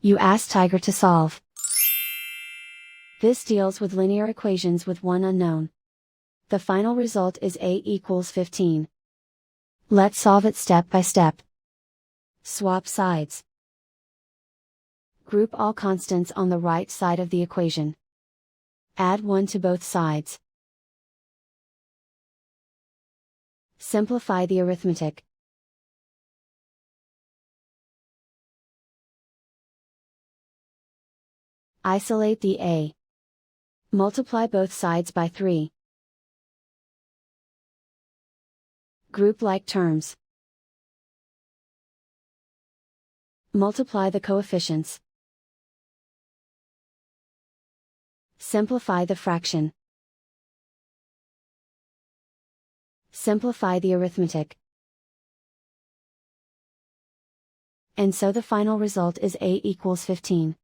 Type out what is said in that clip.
You ask Tiger to solve. This deals with linear equations with one unknown. The final result is A equals 15. Let's solve it step by step. Swap sides. Group all constants on the right side of the equation. Add 1 to both sides. Simplify the arithmetic. Isolate the A. Multiply both sides by 3. Group like terms. Multiply the coefficients. Simplify the fraction. Simplify the arithmetic. And so the final result is A equals 15.